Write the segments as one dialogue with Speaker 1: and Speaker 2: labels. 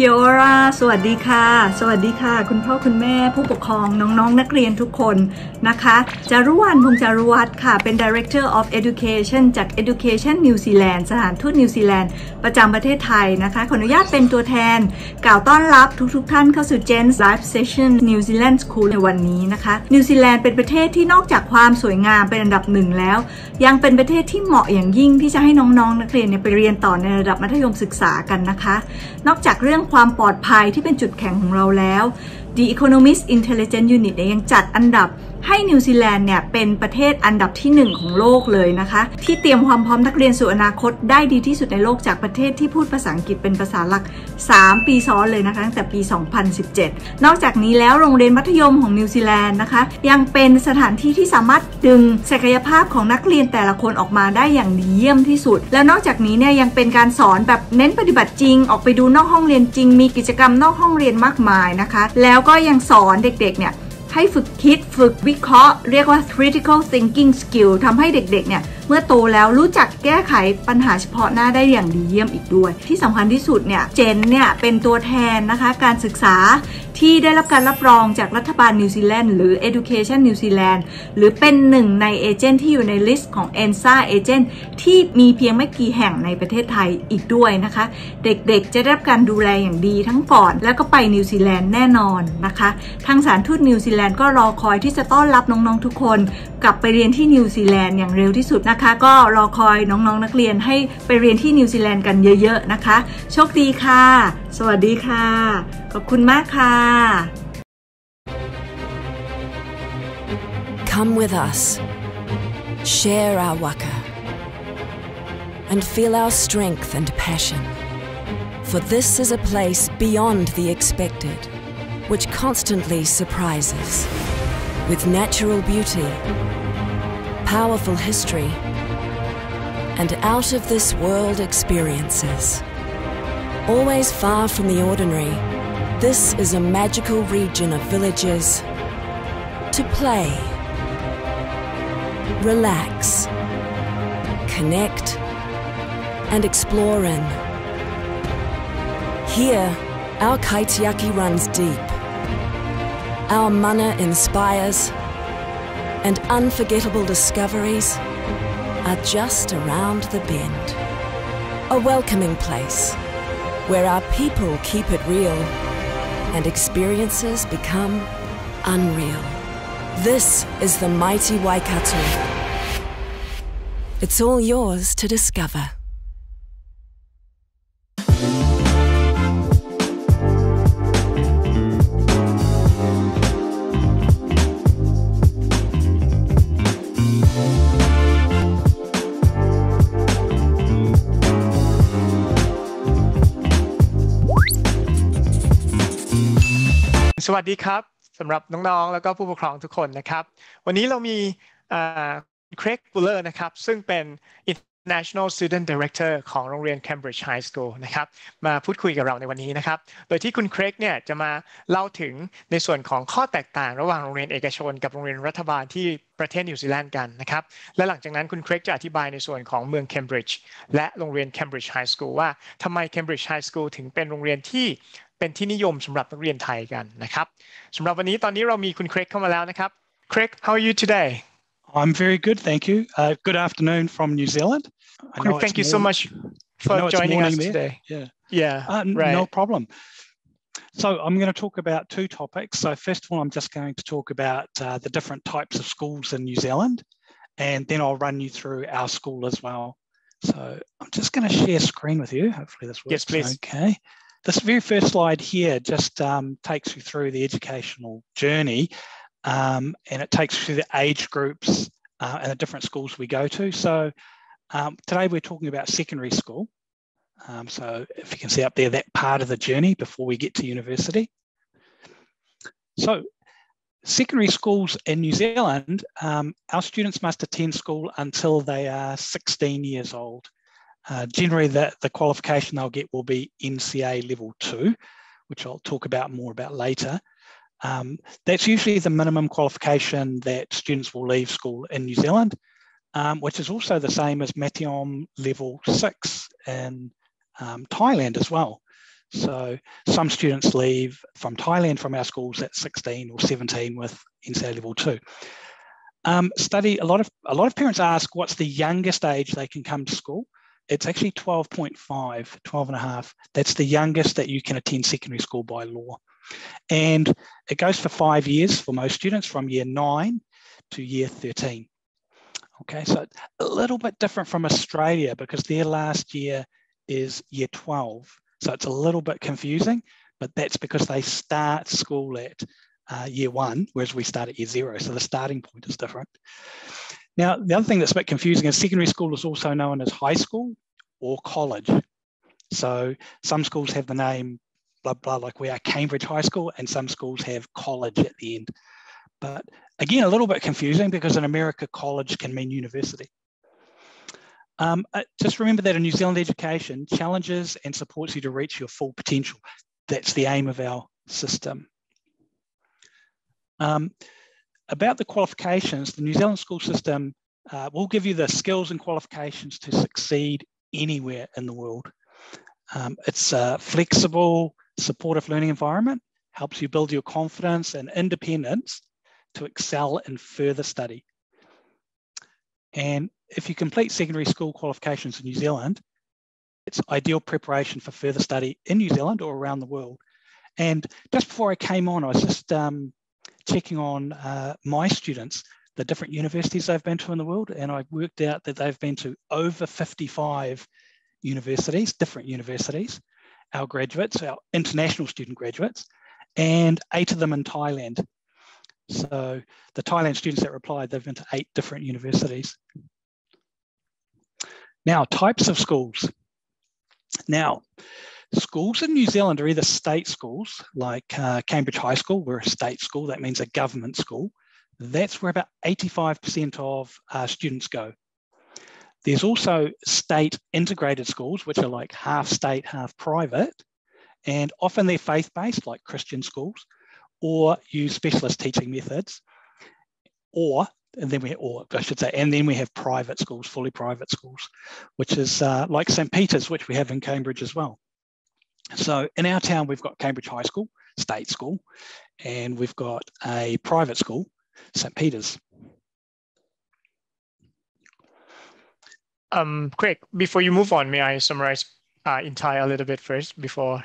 Speaker 1: Kia ora สวัสดีค่ะสวัสดีค่ะคุณพ่อคุณแม่ผู้ปกครองน้องๆนักเรียนทุกคนนะคะจารุวรรณ พงษ์จารุวัฒน์ค่ะเป็น Director of Education จาก Education New Zealand สถานทูตนิวซีแลนด์ประจำประเทศไทยนะคะขออนุญาตเป็นตัวแทนกล่าวต้อนรับทุกท่านเข้าสู่ Gent Live Session New Zealand School ในวันนี้นะคะนิวซีแลนด์เป็นประเทศที่นอกจากความสวยงามเป็นอันดับหนึ่งแล้วยังเป็นประเทศที่เหมาะอย่างยิ่งที่จะให้น้องๆนักเรียนไปเรียนต่อในระดับมัธยมศึกษากันนะคะนอกจากเรื่องความปลอดภัยที่เป็นจุดแข็งของเราแล้ว The Economist Intelligence Unit ยังจัดอันดับให้นิวซีแลนด์เนี่ยเป็นประเทศอันดับที่1ของโลกเลยนะคะที่เตรียมความพร้อมนักเรียนสู่อนาคตได้ดีที่สุดในโลกจากประเทศที่พูดภาษาอังกฤษเป็นภาษาหลัก3ปีซ้อนเลยนะคะตั้งแต่ปี 2017 นอกจากนี้แล้วโรงเรียนมัธยมของนิวซีแลนด์นะคะยังเป็นสถานที่ที่สามารถดึงศักยภาพของนักเรียนแต่ละคนออกมาได้อย่างดีเยี่ยมที่สุดแล้วนอกจากนี้เนี่ยยังเป็นการสอนแบบเน้นปฏิบัติจริงออกไปดูนอกห้องเรียนจริงมีกิจกรรมนอกห้องเรียนมากมายนะคะแล้วก็ยังสอนเด็กๆเนี่ยให้ฝึกคิดฝึกวิเคราะห์เรียกว่า critical thinking skill ทำให้เด็กๆเนี่ยเมื่อโตแล้วรู้จักแก้ไขปัญหาเฉพาะหน้าได้อย่างดีเยี่ยมอีกด้วยที่สำคัญที่สุดเนี่ยเจนเนี่ยเป็นตัวแทนนะคะการศึกษาที่ได้รับการรับรองจากรัฐบาลนิวซีแลนด์หรือ Education New Zealand หรือเป็นหนึ่งในเอเจนต์ที่อยู่ในลิสต์ของ ENSA เอเจนต์ที่มีเพียงไม่กี่แห่งในประเทศไทยอีกด้วยนะคะเด็กๆจะได้รับการดูแลอย่างดีทั้งก่อนแล้วก็ไปนิวซีแลนด์แน่นอนนะคะทางสถานทูตนิวซีแลนด์ก็รอคอยที่จะต้อนรับน้องๆทุกคนกลับไปเรียนที่นิวซีแลนด์อย่างเร็วที่สุดนะคะก็รอคอยน้องๆนักเรียนให้ไปเรียนที่นิวซีแลนด์กันเยอะๆนะคะโชคดีค่ะสวัสดีค่ะขอบคุณมากค่ะ
Speaker 2: Come with us, share our waka, and feel our strength and passion. For this is a place beyond the expected, which constantly surprises, with natural beauty, powerful history, and out-of-this-world experiences. Always far from the ordinary, this is a magical region of villages to play, relax, connect, and explore in. Here, our kaitiaki runs deep, our mana inspires, and unforgettable discoveries are just around the bend. A welcoming place where our people keep it real and experiences become unreal. This is the mighty Waikato. It's all yours to discover.
Speaker 3: สวัสดีครับสำหรับน้องๆแล้วก็ผู้ปกครองทุกคนนะครับวันนี้เรามีเครก บูลเลอร์นะครับซึ่งเป็น International Student Director ของโรงเรียน Cambridge High School นะครับมาพูดคุยกับเราในวันนี้นะครับโดยที่คุณเครกเนี่ยจะมาเล่าถึงในส่วนของข้อแตกต่างระหว่างโรงเรียนเอกชนกับโรงเรียนรัฐบาลที่ประเทศนิวซีแลนด์กันนะครับและหลังจากนั้นคุณเครกจะอธิบายในส่วนของเมือง Cambridge และโรงเรียน Cambridge High School ว่าทำไม Cambridge High School ถึงเป็นโรงเรียนที่เป็นที่นิยมสำหรับนักเรียนไทยกันนะครับสำหรับวันนี้ตอนนี้เรามีคุณเครกเข้ามาแล้วนะครับเครก how are you today?
Speaker 4: I'm very good, thank you. Good afternoon from New Zealand.
Speaker 3: Thank you so much for joining us today.
Speaker 4: Yeah,
Speaker 3: right.
Speaker 4: No problem. So I'm going to talk about two topics. So first of all, I'm just going to talk about the different types of schools in New Zealand, and then I'll run you through our school as well. So I'm just going to share screen with you. Hopefully this works.
Speaker 3: Yes, please.
Speaker 4: Okay. This very first slide here just takes you through the educational journey, and it takes you through the age groups and the different schools we go to. So today we're talking about secondary school. So if you can see up there, that part of the journey before we get to university. So secondary schools in New Zealand, our students must attend school until they are 16 years old. Generally, the qualification they'll get will be NCA level 2, which I'll talk about more about later. That's usually the minimum qualification that students will leave school in New Zealand, which is also the same as Matiom level 6 in Thailand as well. So some students leave from Thailand from our schools at 16 or 17 with NCEA level 2. A lot of parents ask what's the youngest age they can come to school. It's actually 12.5, 12 and a half. That's the youngest that you can attend secondary school by law. And it goes for 5 years for most students from year 9 to year 13. Okay, so a little bit different from Australia because their last year is year 12. So it's a little bit confusing, but that's because they start school at year 1, whereas we start at year 0. So the starting point is different. Now, the other thing that's a bit confusing is secondary school is also known as high school or college. So some schools have the name blah, blah, like we are Cambridge High School, and some schools have college at the end. But again, a little bit confusing because in America, college can mean university. Just remember that in New Zealand education, challenges and supports you to reach your full potential. That's the aim of our system. About the qualifications, the New Zealand school system will give you the skills and qualifications to succeed anywhere in the world. It's a flexible, supportive learning environment, helps you build your confidence and independence to excel in further study. And if you complete secondary school qualifications in New Zealand, it's ideal preparation for further study in New Zealand or around the world. And just before I came on, I was just checking on my students, the different universities they've been to in the world, and I worked out that they've been to over 55 universities, different universities, our graduates, our international student graduates, and 8 of them in Thailand. So the Thailand students that replied, they've been to 8 different universities. Now, types of schools. Now, schools in New Zealand are either state schools, like Cambridge High School, we're a state school, that means a government school. That's where about 85% of students go. There's also state integrated schools, which are like half state, half private, and often they're faith-based, like Christian schools, or use specialist teaching methods, and then we have private schools, fully private schools, which is like St. Peter's, which we have in Cambridge as well. So in our town, we've got Cambridge High School, state school, and we've got a private school, St. Peter's.
Speaker 3: Craig, before you move on, may I summarize in Thai a little bit first before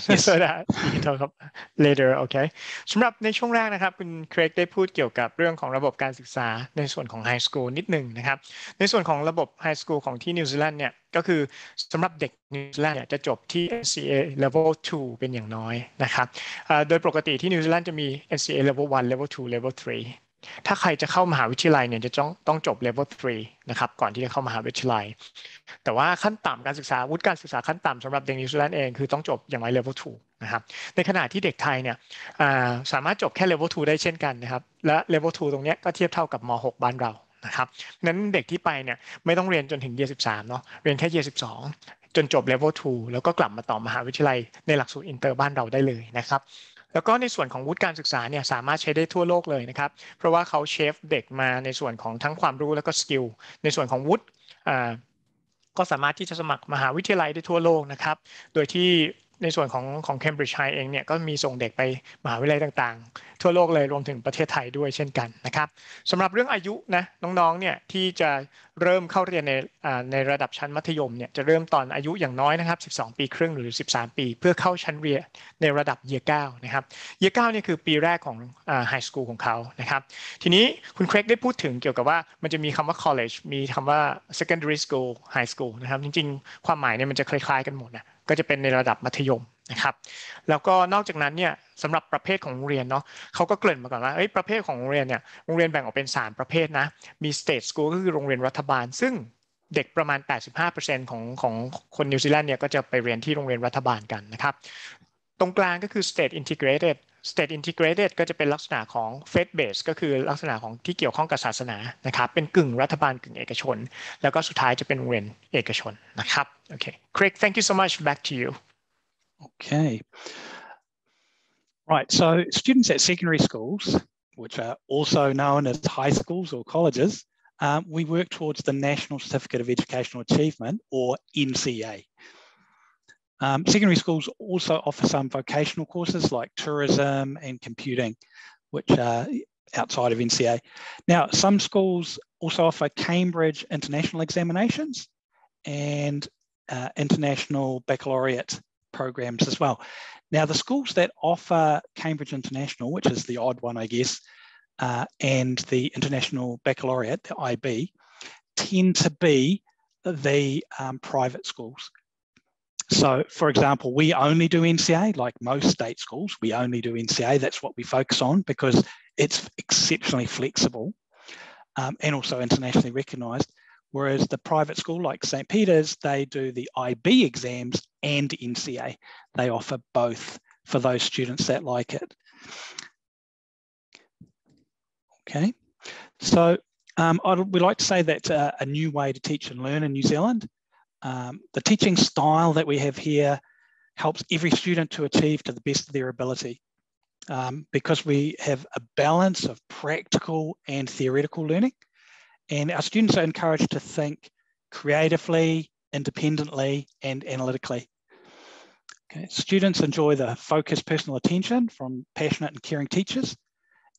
Speaker 4: Yes.
Speaker 3: so that we can talk later, okay? สำหรับในช่วงแรกนะครับคุณเครกได้พูดเกี่ยวกับเรื่องของระบบการศึกษาในส่วนของไฮสคูลนิดหนึ่งนะครับในส่วนของระบบไฮสคูลของที่นิวซีแลนด์เนี่ยก็คือสำหรับเด็กนิวซีแลนด์เนี่ยจะจบที่ NCEA Level 2 เป็นอย่างน้อยนะครับโดยปกติที่นิวซีแลนด์จะมี NCEA Level 1 Level 2 Level 3 ถ้าใครจะเข้ามหาวิทยาลัยเนี่ยจะต้องจบ Level 3 นะครับก่อนที่จะเข้ามหาวิทยาลัยแต่ว่าขั้นต่ำการศึกษาวุฒิการศึกษาขั้นต่ำสำหรับเด็กนิวซีแลนด์เองคือต้องจบอย่างไร Level 2 นะครับในขณะที่เด็กไทยเนี่ยสามารถจบแค่ Level 2 ได้เช่นกันนะครับและ Level 2 ตรงนี้ก็เทียบเท่ากับม.6 บ้านเรานะครับนั้นเด็กที่ไปเนี่ยไม่ต้องเรียนจนถึง Year 13 เนาะเรียนแค่ Year 12 จนจบ Level 2 แล้วก็กลับมาต่อมหาวิทยาลัยในหลักสูตรอินเตอร์บ้านเราได้เลยนะครับแล้วก็ในส่วนของวุฒิการศึกษาเนี่ยสามารถใช้ได้ทั่วโลกเลยนะครับเพราะว่าเขาเชฟเด็กมาในส่วนของทั้งความรู้แล้วก็สกิลในส่วนของวุฒิก็สามารถที่จะสมัครมหาวิทยาลัยได้ทั่วโลกนะครับโดยที่ในส่วนของ Cambridge High เองเนี่ยก็มีส่งเด็กไปมหาวิทยาลัยต่างๆทั่วโลกเลยรวมถึงประเทศไทยด้วยเช่นกันนะครับสำหรับเรื่องอายุนะน้องๆเนี่ยที่จะเริ่มเข้าเรียนในระดับชั้นมัธยมเนี่ยจะเริ่มตอนอายุอย่างน้อยนะครับ12 ปีครึ่งหรือ13 ปีเพื่อเข้าชั้นเรียนในระดับ Year 9 นะครับ Year 9เนี่ยคือปีแรกของ High School ของเขานะครับทีนี้คุณเครกได้พูดถึงเกี่ยวกับว่ามันจะมีคำว่า College มีคำว่า Secondary School High School นะครับจริงๆความหมายเนี่ยมันจะคล้ายๆกันหมดนะก็จะเป็นในระดับมัธยมนะครับแล้วก็นอกจากนั้นเนี่ยสำหรับประเภทของโรงเรียนเนาะเขาก็เกริ่นมาก่อนว่าประเภทของโรงเรียนเนี่ยโรงเรียนแบ่งออกเป็น3ประเภทนะมี State School ก็คือโรงเรียนรัฐบาลซึ่งเด็กประมาณ 85% ของคนนิวซีแลนด์เนี่ยก็จะไปเรียนที่โรงเรียนรัฐบาลกันนะครับตรงกลางก็คือ State Integrated ก็จะเป็นลักษณะของ Faith Based ก็คือลักษณะของที่เกี่ยวข้องกับศาสนานะครับเป็นกึ่งรัฐบาลกึ่งเอกชนแล้วก็สุดท้ายจะเป็นโรงเรียนเอกชนนะครับโอเค Craig thank you so much back to you
Speaker 4: Okay. Right, so students at secondary schools, which are also known as high schools or colleges, we work towards the National Certificate of Educational Achievement, or NCEA. Secondary schools also offer some vocational courses like tourism and computing, which are outside of NCA. Now, some schools also offer Cambridge international examinations and international baccalaureate programs as well. Now, the schools that offer Cambridge International, which is the odd one, I guess, and the International Baccalaureate, the IB, tend to be the private schools. So, for example, we only do NCA, like most state schools, we only do NCA. That's what we focus on because it's exceptionally flexible and also internationally recognised. Whereas the private school like St. Peter's, they do the IB exams and NCA. They offer both for those students that like it. Okay, so we like to say that's a new way to teach and learn in New Zealand. The teaching style that we have here helps every student to achieve to the best of their ability because we have a balance of practical and theoretical learning. And our students are encouraged to think creatively, independently, and analytically. Okay. Students enjoy the focused personal attention from passionate and caring teachers,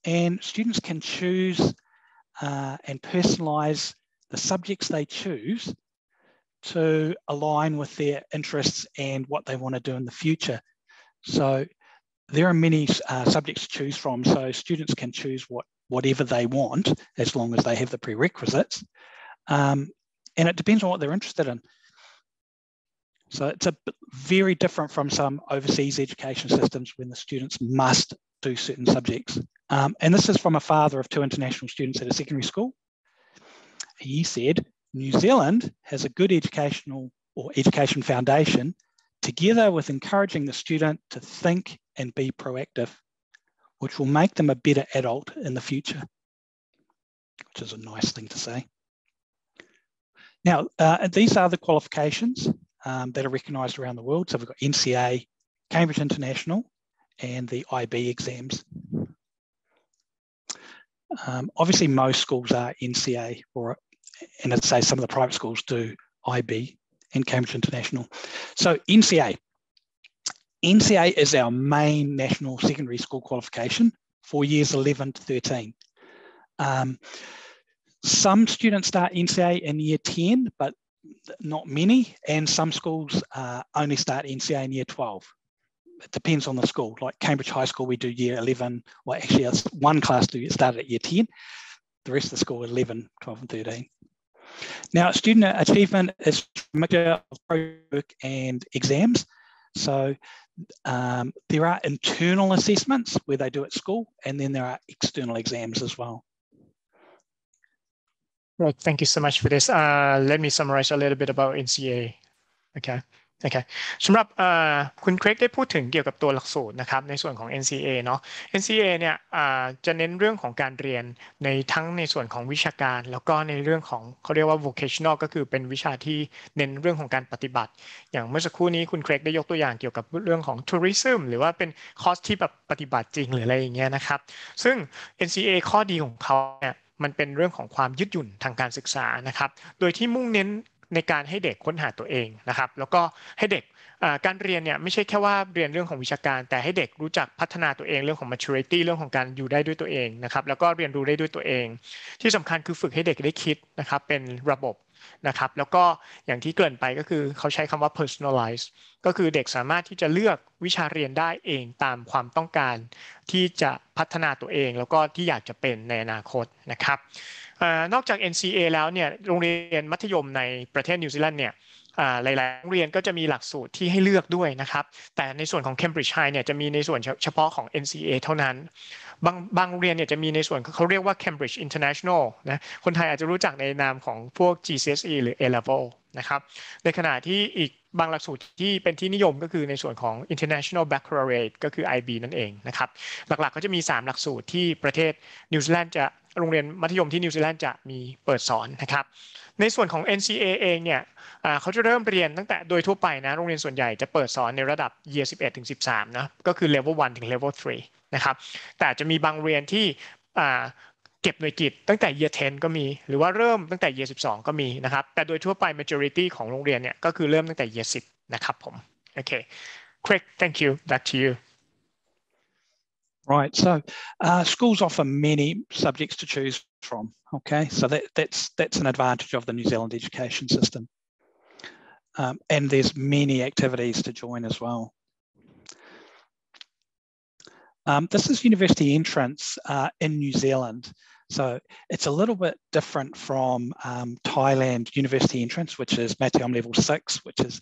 Speaker 4: and students can choose and personalise the subjects they choose to align with their interests and what they want to do in the future. So there are many subjects to choose from, so students can choose whatever they want as long as they have the prerequisites. And it depends on what they're interested in. So it's very different from some overseas education systems when the students must do certain subjects. And this is from a father of 2 international students at a secondary school. He said, New Zealand has a good education foundation together with encouraging the student to think and be proactive, which will make them a better adult in the future, which is a nice thing to say. Now, these are the qualifications that are recognised around the world. So we've got NCA, Cambridge International, and the IB exams. Obviously, most schools are NCA, and I'd say some of the private schools do IB and Cambridge International. So NCA is our main national secondary school qualification for years 11 to 13. Some students start NCA in year 10, but not many, and some schools only start NCA in year 12. It depends on the school. Like Cambridge High School, we do year 11. Well, actually, one class started at year 10. The rest of the school, 11, 12, and 13. Now, student achievement is a mixture of project and exams. So there are internal assessments where they do at school, and then there are external exams as well.
Speaker 3: Right, thank you so much for this. Let me summarize a little bit about NCA. Okay. สำหรับคุณเครกได้พูดถึงเกี่ยวกับตัวหลักสูตรนะครับในส่วนของ NCA เนาะ NCA เนี่ยจะเน้นเรื่องของการเรียนในทั้งในส่วนของวิชาการแล้วก็ในเรื่องของเขาเรียกว่า vocational ก็คือเป็นวิชาที่เน้นเรื่องของการปฏิบัติอย่างเมื่อสักครู่นี้คุณเครกได้ยกตัวอย่างเกี่ยวกับเรื่องของ tourism หรือว่าเป็นคอร์สที่แบบปฏิบัติจริงหรืออะไรอย่างเงี้ยนะครับซึ่ง NCA ข้อดีของเขาเนี่ยมันเป็นเรื่องของความยืดหยุ่นทางการศึกษานะครับโดยที่มุ่งเน้นในการให้เด็กค้นหาตัวเองนะครับแล้วก็ให้เด็กการเรียนเนี่ยไม่ใช่แค่ว่าเรียนเรื่องของวิชาการแต่ให้เด็กรู้จักพัฒนาตัวเองเรื่องของ maturity เรื่องของการอยู่ได้ด้วยตัวเองนะครับแล้วก็เรียนรู้ได้ด้วยตัวเองที่สำคัญคือฝึกให้เด็กได้คิดนะครับเป็นระบบนะครับแล้วก็อย่างที่เกริ่นไปก็คือเขาใช้คำว่า personalize ก็คือเด็กสามารถที่จะเลือกวิชาเรียนได้เองตามความต้องการที่จะพัฒนาตัวเองแล้วก็ที่อยากจะเป็นในอนาคตนะครับนอกจาก NCA แล้วเนี่ยโรงเรียนมัธยมในประเทศนิวซีแลนด์เนี่ยหลายๆโรงเรียนก็จะมีหลักสูตรที่ให้เลือกด้วยนะครับแต่ในส่วนของ Cambridge High เนี่ยจะมีในส่วนเฉพาะของ NCA เท่านั้นบางโรงเรียนเนี่ยจะมีในส่วนเขาเรียกว่า Cambridge International นะคนไทยอาจจะรู้จักในนามของพวก GCSE หรือ A Level นะครับในขณะที่อีกบางหลักสูตรที่เป็นที่นิยมก็คือในส่วนของ International Baccalaureate ก็คือ IB นั่นเองนะครับหลักๆก็จะมี3หลักสูตรที่ประเทศนิวซีแลนด์จะโรงเรียนมัธยมที่นิวซีแลนด์จะมีเปิดสอนนะครับในส่วนของ NCA เองเนี่ยเขาจะเริ่มเรียนตั้งแต่โดยทั่วไปนะโรงเรียนส่วนใหญ่จะเปิดสอนในระดับ Year 11 ถึง 13นะก็คือ Level 1 ถึง Level 3นะครับแต่จะมีบางโรงเรียนที่เก็บหน่วยกิตตั้งแต่ Year 10 ก็มีหรือว่าเริ่มตั้งแต่ Year 12 ก็มีนะครับแต่โดยทั่วไป majority ของโรงเรียนเนี่ยก็คือเริ่มตั้งแต่ Year 10 นะครับผม Okay. Craig, thank you. Back to you.
Speaker 4: Right, so schools offer many subjects to choose from, okay? So that's an advantage of the New Zealand education system. And there's many activities to join as well. This is university entrance in New Zealand. So it's a little bit different from Thailand university entrance, which is Mateom level 6, which is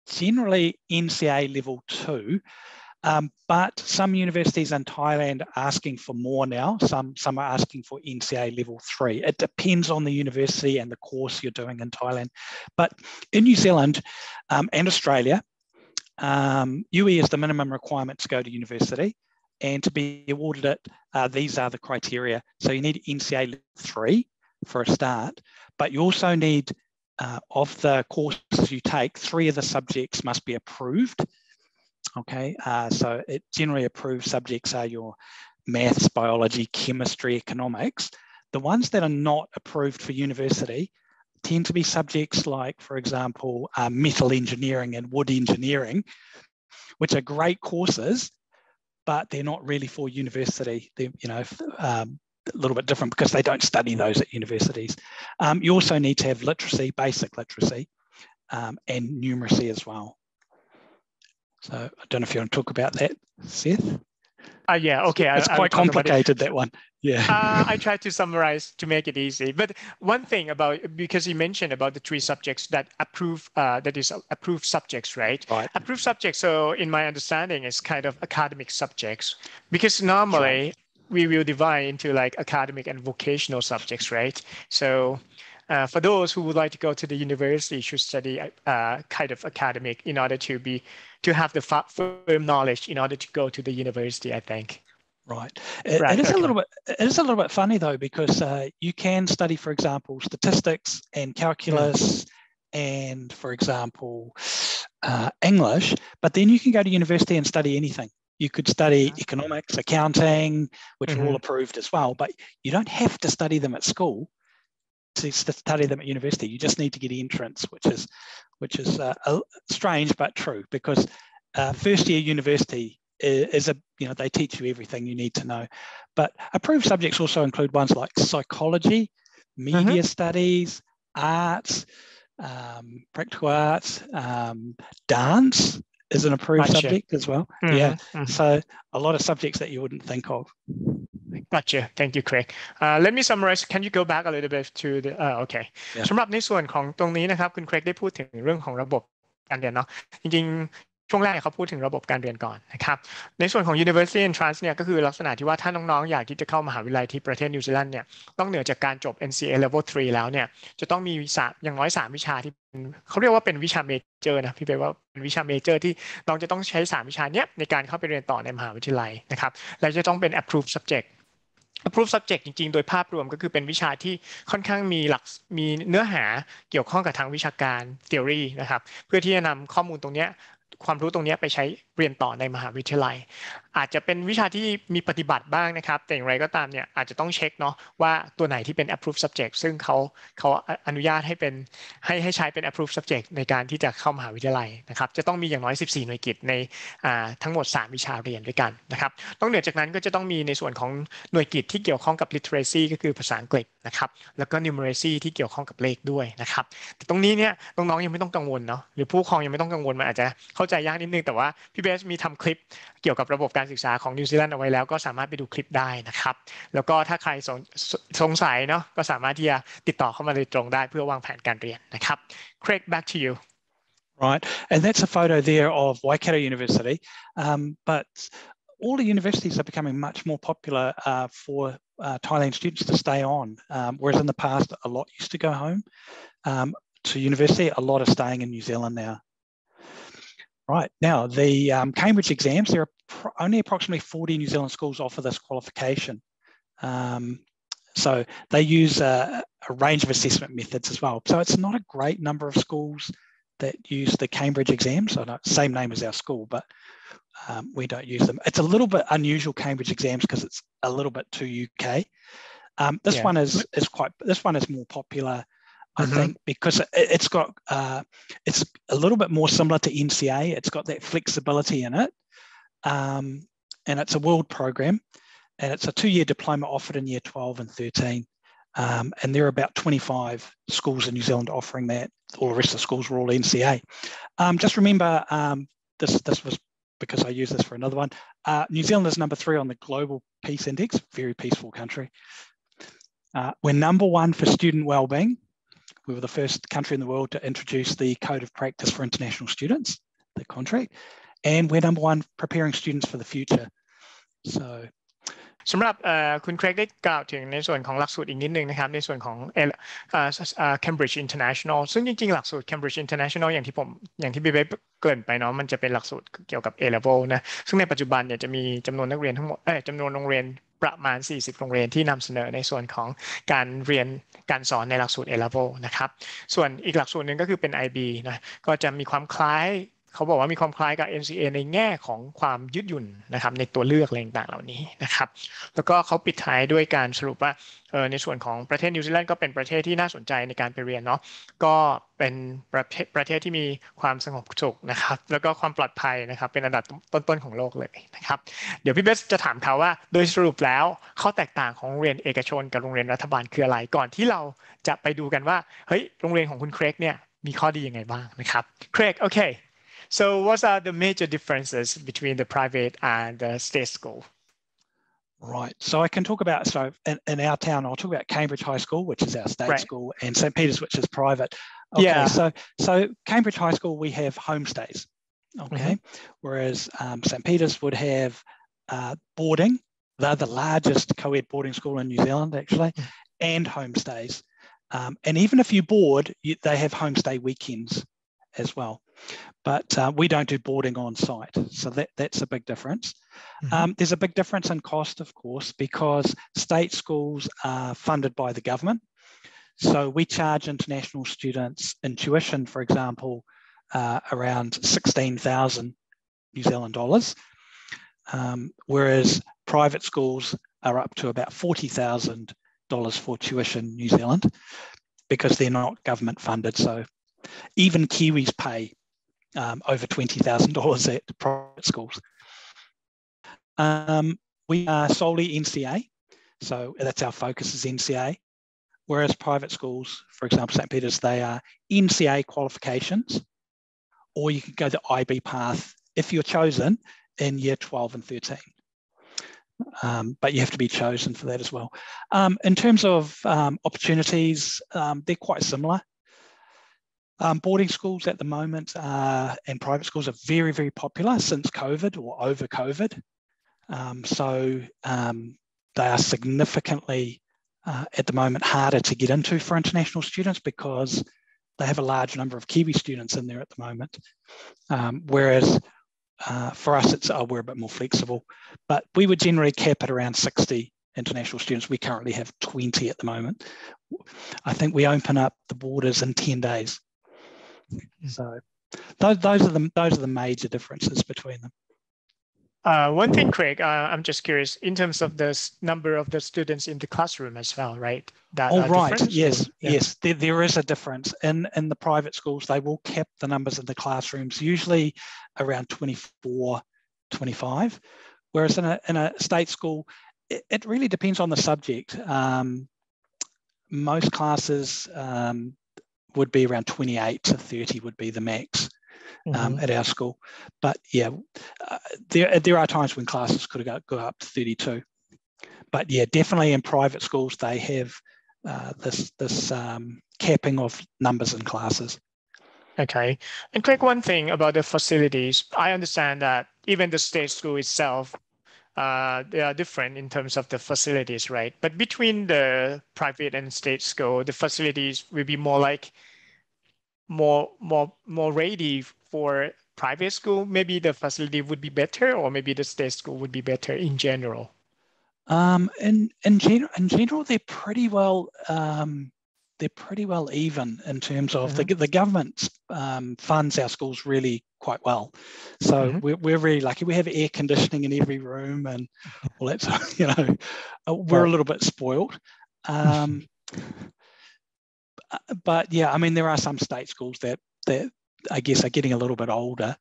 Speaker 4: generally NCA level 2. But some universities in Thailand are asking for more now. Some are asking for NCA level 3. It depends on the university and the course you're doing in Thailand. But in New Zealand and Australia, UE is the minimum requirement to go to university. And to be awarded it, these are the criteria. So you need NCA level 3 for a start, but you also need, of the courses you take, 3 of the subjects must be approved. Okay, so it generally approved subjects are your maths, biology, chemistry, economics. The ones that are not approved for university tend to be subjects like, for example, metal engineering and wood engineering, which are great courses, but they're not really for university. They're, a little bit different because they don't study those at universities. You also need to have literacy, basic literacy, and numeracy as well. So I don't know if you want to talk about that, Seth.
Speaker 3: Yeah, okay.
Speaker 4: It's quite complicated, that one. Yeah.
Speaker 3: I tried to summarize to make it easy. But one thing about, because you mentioned about the 3 subjects that approve, that is approved subjects, right?
Speaker 4: Right.
Speaker 3: Approved subjects, so in my understanding, is kind of academic subjects. Because normally we will divide into like academic and vocational subjects, right? So for those who would like to go to the university, should study kind of academic in order to have the firm knowledge in order to go to the university, I think.
Speaker 4: Right. It is a little bit funny though, because you can study, for example, statistics and calculus and, for example, English, but then you can go to university and study anything. You could study economics, accounting, which are all approved as well, but you don't have to study them at school to study them at university. You just need to get entrance, which is strange but true, because first year university is they teach you everything you need to know. But approved subjects also include ones like psychology, media studies, arts, practical arts, dance is an approved subject as well. So a lot of subjects that you wouldn't think of.
Speaker 3: Gotcha. Thank you, Craig. Let me summarize. Can you go back a little bit to the okay. สำหรับในส่วนของตรงนี้นะครับคุณ Craig ได้พูดถึงเรื่องของระบบการเรียนเนาะจริงๆช่วงแรกเขาพูดถึงระบบการเรียนก่อนนะครับในส่วนของ University Entrance เนี่ยก็คือลักษณะที่ว่าถ้าน้องๆอยากที่จะเข้ามหาวิทยาลัยที่ประเทศนิวซีแลนด์เนี่ยต้องเหนือจากการจบ NCA Level 3 แล้วเนี่ยจะต้องมีอย่างน้อย3วิชาที่เขาเรียกว่าเป็นวิชาเมเจอร์นะพี่เป้ว่าเป็นวิชาเมเจอร์ที่น้องจะต้องใช้3วิชาเนี้ยในการเข้าไปเรียนต่อในมหาวิทยาลัยนะครับและจะต้องเป็น approved subject approved subject จริงๆโดยภาพรวมก็คือเป็นวิชาที่ค่อนข้างมีเนื้อหาเกี่ยวข้องกับทางวิชาการ theory นะครับเพื่อที่จะนำข้อมูลตรงนี้ความรู้ตรงนี้ไปใช้เรียนต่อในมหาวิทยาลัยอาจจะเป็นวิชาที่มีปฏิบัติบ้างนะครับแต่อย่างไรก็ตามเนี่ยอาจจะต้องเช็คเนาะว่าตัวไหนที่เป็น approved subject ซึ่งเขาอนุญาตให้เป็นให้ใช้เป็น approved subject ในการที่จะเข้ามหาวิทยาลัยนะครับจะต้องมีอย่างน้อย14หน่วยกิตในทั้งหมด3วิชาเรียนด้วยกันนะครับนอกเหนือจากนั้นก็จะต้องมีในส่วนของหน่วยกิตที่เกี่ยวข้องกับ literacy ก็คือภาษาอังกฤษนะครับแล้วก็ numeracy ที่เกี่ยวข้องกับเลขด้วยนะครับแต่ตรงนี้เนี่ยน้องๆยังไม่ต้องกังวลเนาะหรือผู้ปกครองยังไม่ต้องกังวลมันอาจจะเข้าใจยากนิดนึงแต่ว่าพี่เบสมีทำคลิปเกี่ยวกับระบบการศึกษาของนิวซีแลนด์เอาไว้แล้วก็สามารถไปดูคลิปได้นะครับแล้วก็ถ้าใครสงสัยเนาะก็สามารถที่จะติดต่อเข้ามาโดยตรงได้เพื่อวางแผนการเรียนนะครับ Craig back to you
Speaker 4: Right, and that's a photo there of Waikato University, but all the universities are becoming much more popular for Thailand students to stay on, whereas in the past a lot used to go home to university. A lot are staying in New Zealand now. Right, now the Cambridge exams, there are only approximately 40 New Zealand schools offer this qualification. So they use a range of assessment methods as well. So it's not a great number of schools that use the Cambridge exams. I know, same name as our school, but we don't use them. It's a little bit unusual, Cambridge exams, because it's a little bit too UK. This one is more popular I think, because it's got it's a little bit more similar to NCA. It's got that flexibility in it, and it's a world program, and it's a 2-year diploma offered in year 12 and 13. And there are about 25 schools in New Zealand offering that. All the rest of the schools were all NCA. Just remember, this was because I use this for another one. New Zealand is number 3 on the Global Peace Index, very peaceful country. We're number 1 for student wellbeing. We were the first country in the world to introduce the Code of Practice for International Students, the contract. And we're number 1 preparing students for the future. So
Speaker 3: สำหรับคุณเครกได้กล่าวถึงในส่วนของหลักสูตรอีกนิดนึงนะครับในส่วนของCambridge International ซึ่งจริงๆหลักสูตร Cambridge International อย่างที่พี่เบสเกริ่นไปเนาะมันจะเป็นหลักสูตรเกี่ยวกับ A level นะซึ่งในปัจจุบันเนี่ยจะมีจำนวนนักเรียนทั้งหมดจำนวนโรงเรียนประมาณ40โรงเรียนที่นำเสนอในส่วนของการเรียนการสอนในหลักสูตร A level นะครับส่วนอีกหลักสูตรหนึ่งก็คือเป็น IB นะก็จะมีความคล้ายเขาบอกว่ามีความคล้ายกับ NCA ในแง่ของความยืดหยุ่นนะครับในตัวเลือกอะไรต่างๆเหล่านี้นะครับแล้วก็เขาปิดท้ายด้วยการสรุปว่าในส่วนของประเทศนิวซีแลนด์ก็เป็นประเทศที่น่าสนใจในการไปเรียนเนาะก็เป็นประเทศที่มีความสงบสุขนะครับแล้วก็ความปลอดภัยนะครับเป็นอันดับต้นๆของโลกเลยนะครับเดี๋ยวพี่เบสจะถามเขาว่าโดยสรุปแล้วข้อแตกต่างของโรงเรียนเอกชนกับโรงเรียนรัฐบาลคืออะไรก่อนที่เราจะไปดูกันว่าเฮ้ยโรงเรียนของคุณเครกเนี่ยมีข้อดียังไงบ้างนะครับเครกโอเคSo what are the major differences between the private and the state school?
Speaker 4: Right. So I can talk about, in our town, I'll talk about Cambridge High School, which is our state school, and St. Peter's, which is private. Okay, yeah. So Cambridge High School, we have homestays, okay? Whereas St. Peter's would have boarding. They're the largest co-ed boarding school in New Zealand, actually, and homestays. And even if you board, they have homestay weekends as well. But we don't do boarding on site. So that's a big difference. There's a big difference in cost, of course, because state schools are funded by the government. So we charge international students in tuition, for example, around 16,000 New Zealand dollars, whereas private schools are up to about $40,000 for tuition New Zealand because they're not government funded. So even Kiwis pay over $20,000 at private schools. We are solely NCA, so that's our focus is NCA, whereas private schools, for example, St. Peter's, they are NCA qualifications, or you can go the IB path if you're chosen in year 12 and 13. But you have to be chosen for that as well. In terms of opportunities, they're quite similar. Boarding schools at the moment and private schools are very, very popular since COVID or over COVID. So they are significantly at the moment harder to get into for international students because they have a large number of Kiwi students in there at the moment. Whereas for us, we're a bit more flexible, but we would generally cap at around 60 international students. We currently have 20 at the moment. I think we open up the borders in 10 days. So those are the major differences between them.
Speaker 3: One thing, Craig, I'm just curious in terms of the number of the students in the classroom as well, right?
Speaker 4: Right. Yes, yes. There is a difference. In the private schools, they will cap the numbers in the classrooms, usually around 24, 25. Whereas in a state school, it really depends on the subject. Most classes would be around 28 to 30 would be the max at our school. But yeah, there are times when classes could go up to 32. But yeah, definitely in private schools, they have this capping of numbers in classes.
Speaker 3: Okay. And Craig, one thing about the facilities, I understand that even the state school itself, they are different in terms of the facilities, right? But between the private and state school, the facilities will be more like more ready for private school. Maybe the facility would be better, or maybe the state school would be better in general.
Speaker 4: In general, they're pretty well even in terms of the government funds our schools really quite well. So we're really lucky. We have air conditioning in every room and all that. So, we're a little bit spoiled. but yeah, I mean, there are some state schools that I guess are getting a little bit older.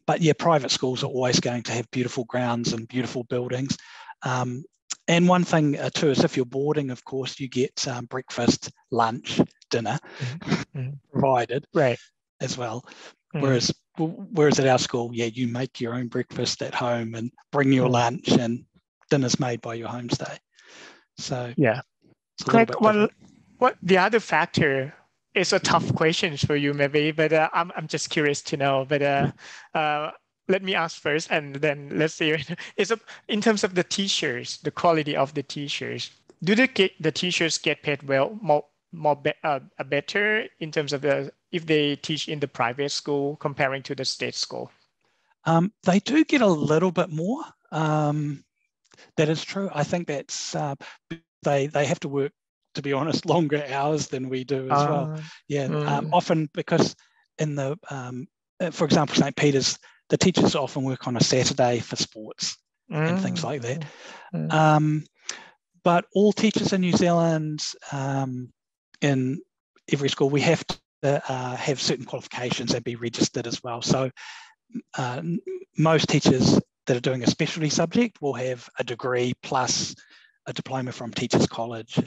Speaker 4: But yeah, private schools are always going to have beautiful grounds and beautiful buildings. And one thing too is if you're boarding, of course, you get breakfast, lunch, dinner provided as well. Whereas at our school, yeah, you make your own breakfast at home and bring your lunch, and dinner's made by your homestay. So
Speaker 3: yeah,
Speaker 4: it's a little bit different.
Speaker 3: What the other factor is a tough question for you maybe, but I'm just curious to know. But let me ask first, and then let's see. Is in terms of the teachers, the quality of the teachers. Do the teachers get paid well, better in terms of if they teach in the private school comparing to the state school?
Speaker 4: They do get a little bit more. That is true. I think that's they have to work, to be honest, longer hours than we do as well. Yeah, often because in the, for example, St. Peter's, the teachers often work on a Saturday for sports and things like that. But all teachers in New Zealand, in every school, we have to have certain qualifications and be registered as well. So most teachers that are doing a specialty subject will have a degree plus a diploma from Teachers College.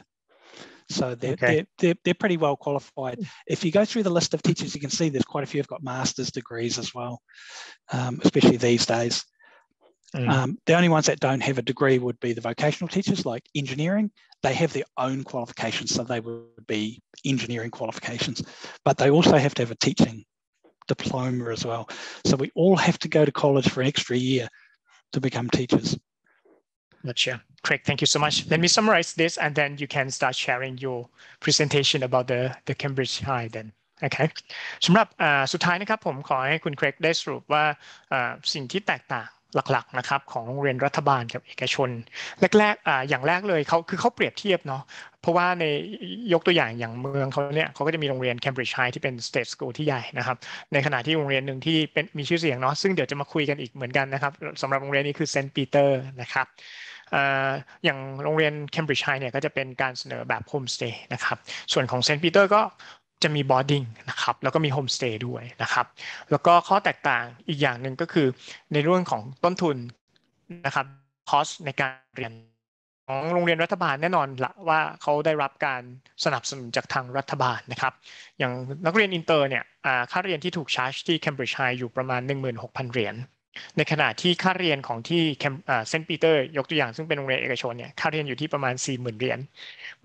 Speaker 4: So they're pretty well qualified. If you go through the list of teachers, you can see there's quite a few who've got master's degrees as well, especially these days. The only ones that don't have a degree would be the vocational teachers, like engineering. They have their own qualifications, so they would be engineering qualifications, but they also have to have a teaching diploma as well. So we all have to go to college for an extra year to become teachers.
Speaker 3: Gotcha. Craig, thank you so much. Let me summarize this, and then you can start sharing your presentation about the Cambridge High then. Okay. สำหรับสุดท้ายนะครับผมขอให้คุณเครกได้สรุปว่าสิ่งที่แตกต่างหลักๆนะครับของโรงเรียนรัฐบาลกับเอกชนแรกๆอย่างแรกเลยเขาเปรียบเทียบเนาะเพราะว่าในยกตัวอย่างเมืองเขาเนี่ยเขาก็จะมีโรงเรียน Cambridge High ที่เป็น State School ที่ใหญ่นะครับในขณะที่โรงเรียนหนึ่งที่เป็นมีชื่อเสียงเนาะซึ่งเดี๋ยวจะมาคุยกันอีกเหมือนกันนะครับสำหรับโรงเรียนนี้คือเซนต์ปีเตอร์นะครับอย่างโรงเรียน Cambridge High เนี่ยก็จะเป็นการเสนอแบบโฮมสเตย์นะครับส่วนของเซนต์ปีเตอร์ก็จะมีบอร์ดิ้งนะครับแล้วก็มีโฮมสเตย์ด้วยนะครับแล้วก็ข้อแตกต่างอีกอย่างหนึ่งก็คือในเรื่องของต้นทุนนะครับคอสในการเรียนของโรงเรียนรัฐบาลแน่นอนละว่าเขาได้รับการสนับสนุนจากทางรัฐบาลนะครับอย่างนักเรียนอินเตอร์เนี่ยค่าเรียนที่ถูกชาร์จที่ Cambridge High อยู่ประมาณ 16,000 เหรียญในขณะที่ค่าเรียนของที่เซนต์ปีเตอร์ยกตัวอย่างซึ่งเป็นโรงเรียนเอกชนเนี่ยค่าเรียนอยู่ที่ประมาณ 40,000 เหรียญ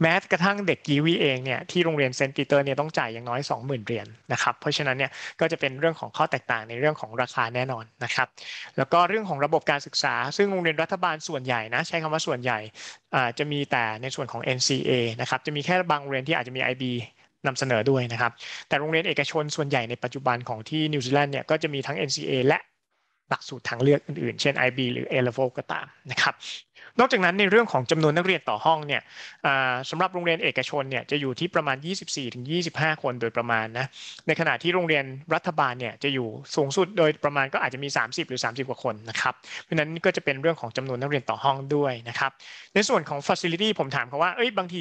Speaker 3: แม้กระทั่งเด็กกีวีเองเนี่ยที่โรงเรียนเซนต์ปีเตอร์เนี่ยต้องจ่ายอย่างน้อย 20,000 เหรียญนะครับเพราะฉะนั้นเนี่ยก็จะเป็นเรื่องของข้อแตกต่างในเรื่องของราคาแน่นอนนะครับแล้วก็เรื่องของระบบการศึกษาซึ่งโรงเรียนรัฐบาลส่วนใหญ่นะใช้คำว่าส่วนใหญ่จะมีแต่ในส่วนของ NCA นะครับจะมีแค่บางโรงเรียนที่อาจจะมี IB นำเสนอด้วยนะครับแต่โรงเรียนเอกชนส่วนใหญ่ในปัจจุบันของที่นิวซีแลนด์เนี่ยก็จะมีทั้ง NCA และหลักสูตรทางเลือกอื่นๆเช่น IB หรือ A-Level ก็ตามนะครับนอกจากนั้นในเรื่องของจำนวนนักเรียนต่อห้องเนี่ยสำหรับโรงเรียนเอกชนเนี่ยจะอยู่ที่ประมาณ 24-25 คนโดยประมาณนะในขณะที่โรงเรียนรัฐบาลเนี่ยจะอยู่สูงสุดโดยประมาณก็อาจจะมี30หรือ30กว่าคนนะครับเพราะฉะนั้นก็จะเป็นเรื่องของจำนวนนักเรียนต่อห้องด้วยนะครับในส่วนของ facility ผมถามเขาว่าบางที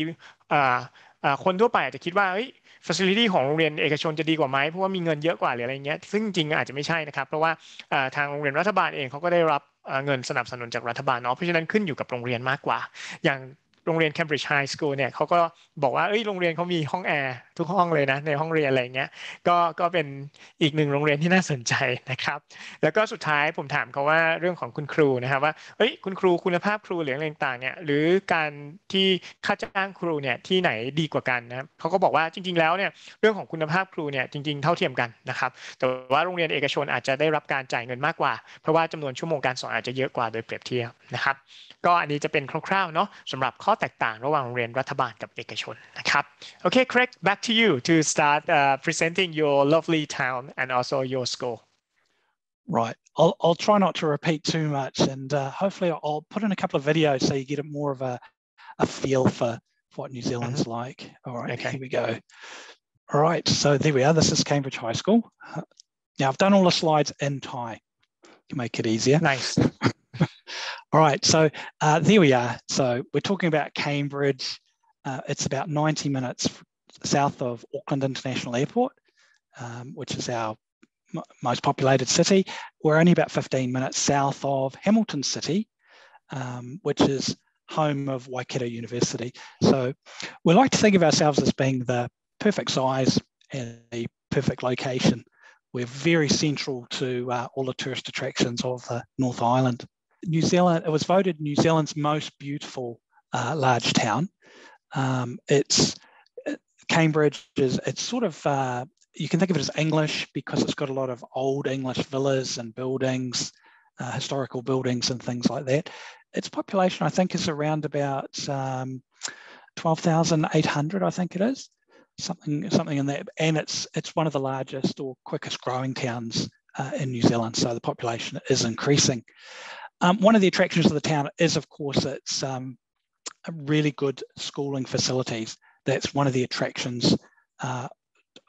Speaker 3: คนทั่วไปอาจจะคิดว่าfacility ของโรงเรียนเอกชนจะดีกว่าไหมเพราะว่ามีเงินเยอะกว่าหรืออะไรเงี้ยซึ่งจริงอาจจะไม่ใช่นะครับเพราะว่าทางโรงเรียนรัฐบาลเองเขาก็ได้รับเงินสนับสนุนจากรัฐบาลเนาะเพราะฉะนั้นขึ้นอยู่กับโรงเรียนมากกว่าอย่างโรงเรียน Cambridge High School เนี่ยเขาก็บอกว่าโรงเรียนเขามีห้องแอร์ทุกห้องเลยนะในห้องเรียนอะไรเงี้ยก็เป็นอีกหนึ่งโรงเรียนที่น่าสนใจนะครับแล้วก็สุดท้ายผมถามเขาว่าเรื่องของคุณครูนะครับว่าคุณครูคุณภาพครูหรืออะไรต่างๆเนี่ยหรือการที่ค่าจ้างครูเนี่ยที่ไหนดีกว่ากันนะเขาก็บอกว่าจริงๆแล้วเนี่ยเรื่องของคุณภาพครูเนี่ยจริงๆเท่าเทียมกันนะครับแต่ว่าโรงเรียนเอกชนอาจจะได้รับการจ่ายเงินมากกว่าเพราะว่าจำนวนชั่วโมงการสอนอาจจะเยอะกว่าโดยเปรียบเทียบนะครับก็อันนี้จะเป็นคร่าวๆเนาะสำหรับข้อแตกต่างระหว่างโรงเรียนรัฐบาลกับเอกชนนะครับ Okay, Craig, back to you to start presenting your lovely town and also your school.
Speaker 4: Right. I'll try not to repeat too much, and hopefully I'll put in a couple of videos so you get more of a feel for what New Zealand's like. All right, okay. Here we go. All right, so there we are. This is Cambridge High School. Now I've done all the slides in Thai to make it easier.
Speaker 3: Nice.
Speaker 4: All right, so there we are. So we're talking about Cambridge. It's about 90 minutes south of Auckland International Airport, which is our most populated city. We're only about 15 minutes south of Hamilton City, which is home of Waikato University. So we like to think of ourselves as being the perfect size and the perfect location. We're very central to all the tourist attractions of the North Island. New Zealand, it was voted New Zealand's most beautiful large town. Cambridge it's sort of, you can think of it as English because it's got a lot of old English villas and buildings, historical buildings and things like that. Its population, I think, is around about 12,800, I think it is, something in that. And it's one of the largest or quickest growing towns in New Zealand, so the population is increasing. One of the attractions of the town is, of course, its really good schooling facilities. That's one of the attractions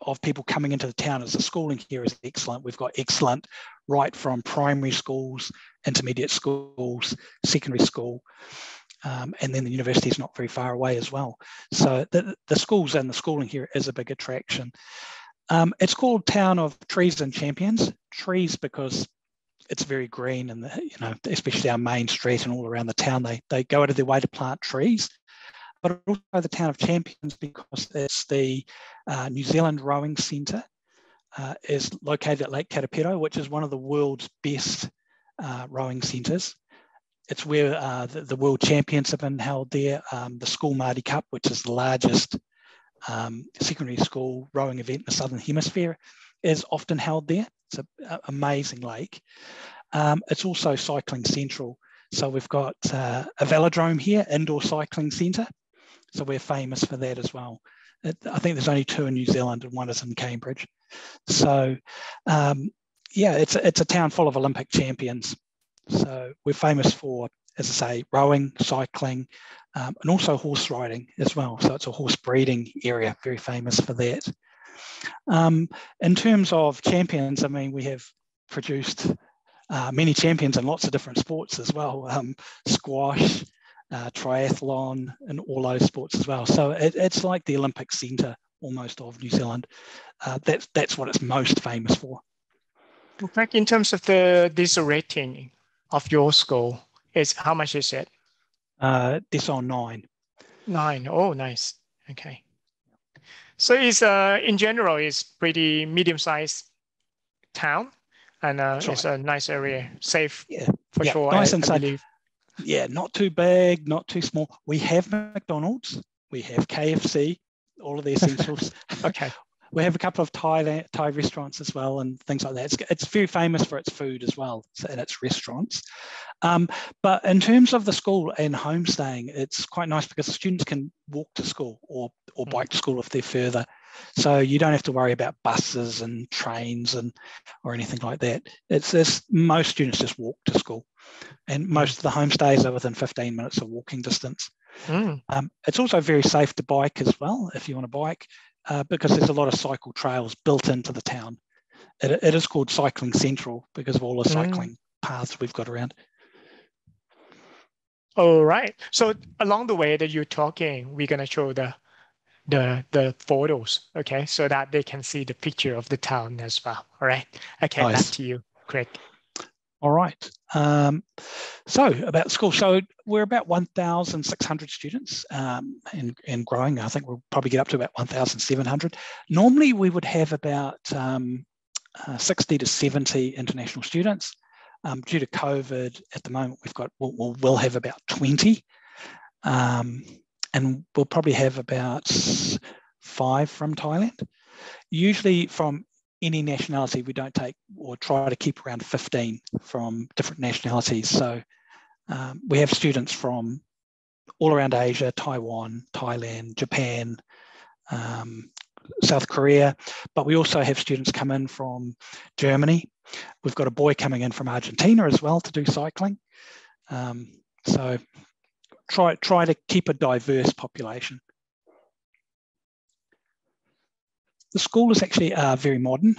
Speaker 4: of people coming into the town, is the schooling here is excellent. We've got excellent right from primary schools, intermediate schools, secondary school, and then the university is not very far away as well. So the schools and the schooling here is a big attraction. It's called Town of Trees and Champions. Trees because it's very green, and especially our main street and all around the town, they go out of their way to plant trees. But also the Town of Champions because it's the New Zealand Rowing Centre is located at Lake Karapiro, which is one of the world's best rowing centres. It's where the World Champions have been held there. The School Māori Cup, which is the largest secondary school rowing event in the Southern Hemisphere, is often held there. It's an amazing lake. It's also cycling central. So we've got a velodrome here, indoor cycling centre. So we're famous for that as well. I think there's only 2 in New Zealand and 1 is in Cambridge. So yeah, it's a town full of Olympic champions. So we're famous for, as I say, rowing, cycling, and also horse riding as well. So it's a horse breeding area, very famous for that. In terms of champions, I mean, we have produced many champions in lots of different sports as well. Squash, triathlon, and all those sports as well. So it's like the Olympic centre almost of New Zealand. That's what it's most famous for.
Speaker 3: In fact, in terms of this rating of your school, how much is it?
Speaker 4: This on 9.
Speaker 3: 9. Oh, nice. Okay. So it's in general, it's pretty medium-sized town, and it's a nice area, safe for sure.
Speaker 4: Nice and
Speaker 3: I
Speaker 4: safe.
Speaker 3: believe.
Speaker 4: Yeah, not too big, not too small. We have McDonald's, we have KFC, all of the essentials.
Speaker 3: Okay.
Speaker 4: We have a couple of Thai restaurants as well and things like that. It's very famous for its food as well and its restaurants. But in terms of the school and homestaying, it's quite nice because the students can walk to school or bike to school if they're further. So you don't have to worry about buses and trains or anything like that. Most students just walk to school, and most of the homestays are within 15 minutes of walking distance. It's also very safe to bike as well if you want to bike. Because there's a lot of cycle trails built into the town. It is called Cycling Central because of all the cycling paths we've got around.
Speaker 3: All right. So along the way that you're talking, we're gonna show the photos, okay, so that they can see the picture of the town as well. All right. Okay, nice. Back to you, Craig.
Speaker 4: All right. So about school. So we're about 1,600 students and growing. I think we'll probably get up to about 1,700. Normally we would have about 60 to 70 international students. Due to COVID, at the moment we'll have about 20. And we'll probably have about 5 from Thailand. Usually from any nationality, we don't take or try to keep around 15 from different nationalities. So we have students from all around Asia, Taiwan, Thailand, Japan, South Korea, but we also have students come in from Germany. We've got a boy coming in from Argentina as well to do cycling. So try to keep a diverse population. The school is actually very modern.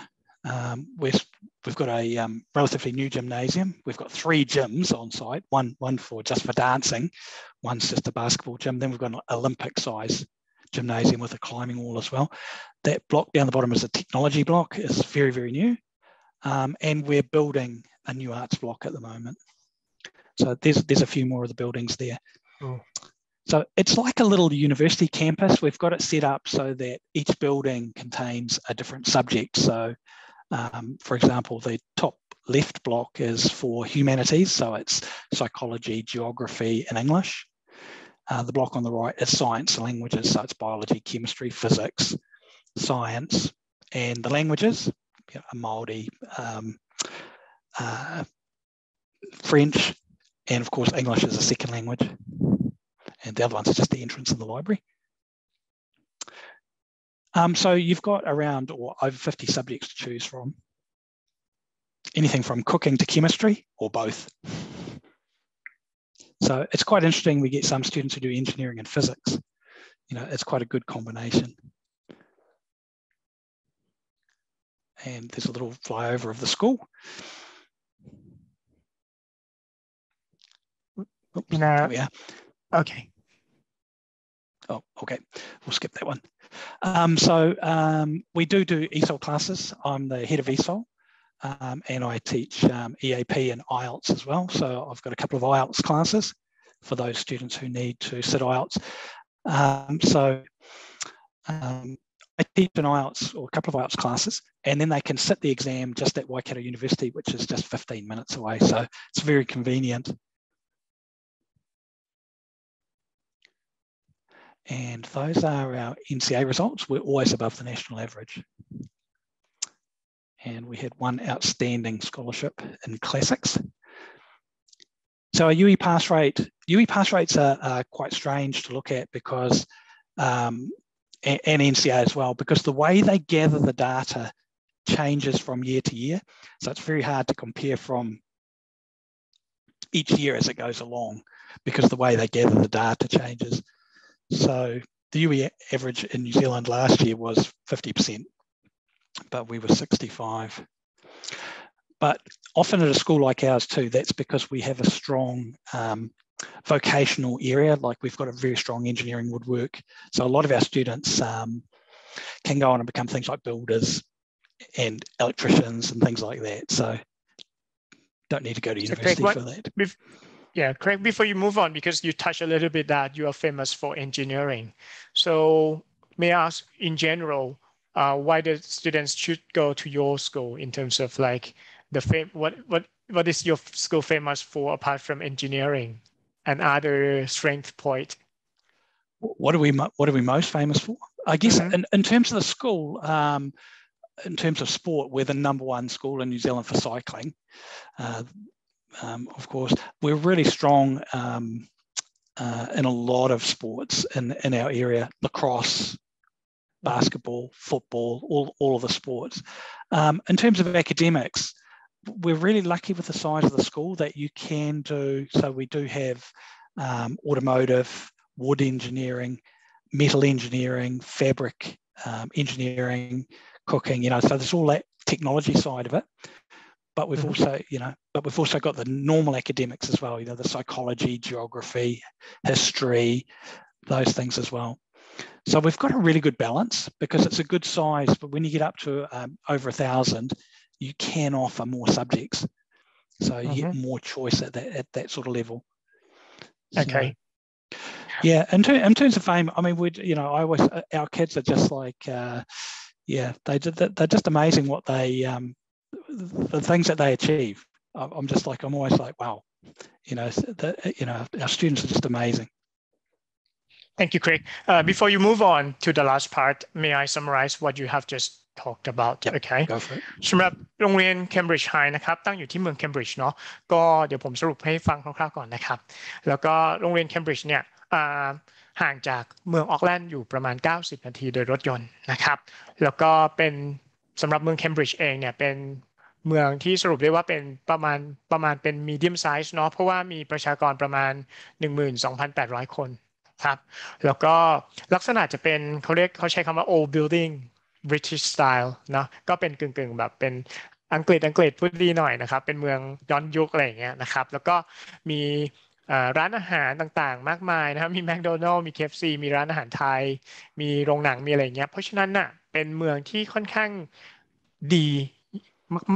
Speaker 4: We've got a relatively new gymnasium. We've got 3 gyms on site, one for just for dancing, one's just a basketball gym. Then we've got an Olympic size gymnasium with a climbing wall as well. That block down the bottom is a technology block. It's very, very new. And we're building a new arts block at the moment. So there's a few more of the buildings there.
Speaker 3: Oh.
Speaker 4: So it's like a little university campus. We've got it set up so that each building contains a different subject. So, for example, the top left block is for humanities. So it's psychology, geography, and English. The block on the right is science and languages. So it's biology, chemistry, physics, science, and the languages, you know, Māori, French, and of course, English is a second language. And the other ones are just the entrance in the library. So you've got around or over 50 subjects to choose from. Anything from cooking to chemistry or both. So it's quite interesting. We get some students who do engineering and physics. You know, it's quite a good combination. And there's a little flyover of the school. Oops, there we are.
Speaker 3: Okay.
Speaker 4: Oh, okay. We'll skip that one. We do Esl Classes. I'm the head of Esl, and I teach EAP and IELTS as well. So I've got a couple of IELTS classes for those students who need to sit IELTS. I teach an IELTS or a couple of IELTS classes, and then they can sit the exam just at Waikato University, which is just 15 minutes away. So it's very convenient. And those are our NCA results. We're always above the national average. And we had one outstanding scholarship in classics. So our UE pass rates are quite strange to look at because, and NCA as well, because the way they gather the data changes from year to year. So it's very hard to compare from each year as it goes along because the way they gather the data changes. So the UE average in New Zealand last year was 50%, but we were 65. But often at a school like ours too, that's because we have a strong vocational area, like we've got a very strong engineering woodwork. So a lot of our students can go on and become things like builders and electricians and things like that. So don't need to go to university for that.
Speaker 3: Yeah, Craig, before you move on, because you touched a little bit that you are famous for engineering. So may I ask in general, why the students should go to your school in terms of like what is your school famous for apart from engineering and other strength point?
Speaker 4: What are we most famous for? I guess in terms of the school, in terms of sport, we're the #1 school in New Zealand for cycling. Of course, we're really strong in a lot of sports in our area: lacrosse, basketball, football, all of the sports. In terms of academics, we're really lucky with the size of the school that you can do. So we do have automotive, wood engineering, metal engineering, fabric engineering, cooking. You know, so there's all that technology side of it. But we've also got the normal academics as well, you know, the psychology, geography, history, those things as well. So we've got a really good balance because it's a good size, but when you get up to over 1,000, you can offer more subjects. So you get more choice at that sort of level.
Speaker 3: Okay.
Speaker 4: So, yeah, in terms of fame, I mean, our kids are just like, they're just amazing what they, the things that they achieve. I'm always like, wow, our students are just amazing.
Speaker 3: Thank you, Craig. Before you move on to the last part, may I summarize what you have just talked about?
Speaker 4: Yep,
Speaker 3: okay.
Speaker 4: Go for it.
Speaker 3: สำหรับโรงเรียน Cambridge High นะครับตั้งอยู่ที่เมือง Cambridge เนาะก็เดี๋ยวผมสรุปให้ฟังคร่าวๆก่อนนะครับแล้วก็โรงเรียน Cambridge เนี่ยห่างจากเมืองออกแลนด์อยู่ประมาณ90นาทีโดยรถยนต์นะครับแล้วก็เป็นสำหรับเมือง Cambridge เองเนี่ยเป็นเมืองที่สรุปได้ว่าเป็นประมาณเป็น medium size เนาะเพราะว่ามีประชากรประมาณ 12,800 คนครับแล้วก็ลักษณะจะเป็นเขาใช้คำว่า old building British style เนาะก็เป็นกึ่งแบบเป็นอังกฤษพูดดีหน่อยนะครับเป็นเมืองย้อนยุคอะไรอย่างเงี้ยนะครับแล้วก็มี ร้านอาหารต่างๆมากมายนะครับมีแมคโดนัลด์มี KFC มีร้านอาหารไทยมีโรงหนังมีอะไรเงี้ยเพราะฉะนั้นน่ะเป็นเมืองที่ค่อนข้างดี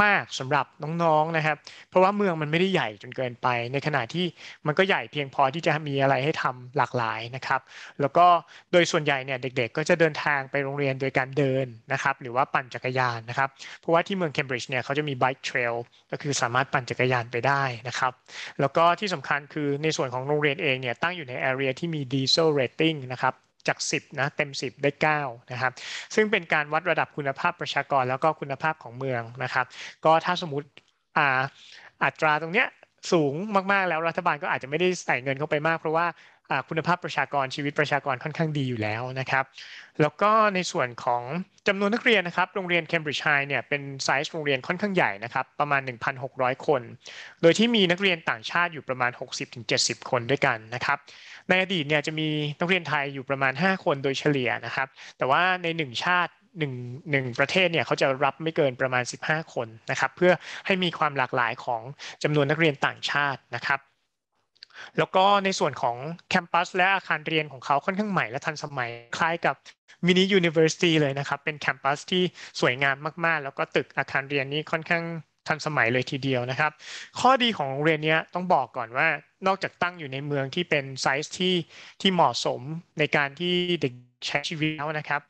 Speaker 3: มากๆสำหรับน้องๆนะครับเพราะว่าเมืองมันไม่ได้ใหญ่จนเกินไปในขณะที่มันก็ใหญ่เพียงพอที่จะมีอะไรให้ทำหลากหลายนะครับแล้วก็โดยส่วนใหญ่เนี่ยเด็กๆก็จะเดินทางไปโรงเรียนโดยการเดินนะครับหรือว่าปั่นจักรยานนะครับเพราะว่าที่เมืองเคมบริดจ์เนี่ยเขาจะมี bike trail ก็คือสามารถปั่นจักรยานไปได้นะครับแล้วก็ที่สำคัญคือในส่วนของโรงเรียนเองเนี่ยตั้งอยู่ใน area ที่มี diesel rating นะครับจาก10นะเต็ม10ได้9นะครับซึ่งเป็นการวัดระดับคุณภาพประชากรแล้วก็คุณภาพของเมืองนะครับก็ถ้าสมมติอัตราตรงเนี้ยสูงมากๆแล้วรัฐบาลก็อาจจะไม่ได้ใส่เงินเข้าไปมากเพราะว่าคุณภาพประชากรชีวิตประชากรค่อนข้างดีอยู่แล้วนะครับแล้วก็ในส่วนของจำนวนนักเรียนนะครับโรงเรียน Cambridge High เนี่ยเป็นไซส์โรงเรียนค่อนข้างใหญ่นะครับประมาณ 1,600 คนโดยที่มีนักเรียนต่างชาติอยู่ประมาณ 60-70 คนด้วยกันนะครับในอดีตเนี่ยจะมีนักเรียนไทยอยู่ประมาณ5คนโดยเฉลี่ยนะครับแต่ว่าใน1ชาติหนึ่งประเทศเนี่ยเขาจะรับไม่เกินประมาณ15คนนะครับเพื่อให้มีความหลากหลายของจำนวนนักเรียนต่างชาตินะครับแล้วก็ในส่วนของแคมปัสและอาคารเรียนของเขาค่อนข้างใหม่และทันสมัยคล้ายกับมินิยูนิเวอร์ซิตี้เลยนะครับเป็นแคมปัสที่สวยงามมากๆแล้วก็ตึกอาคารเรียนนี้ค่อนข้างทันสมัยเลยทีเดียวนะครับข้อดีของโรงเรียนนี้ต้องบอกก่อนว่านอกจากตั้งอยู่ในเมืองที่เป็นไซส์ที่เหมาะสมในการที่เด็กใช้ชีวิตแล้วนะครับ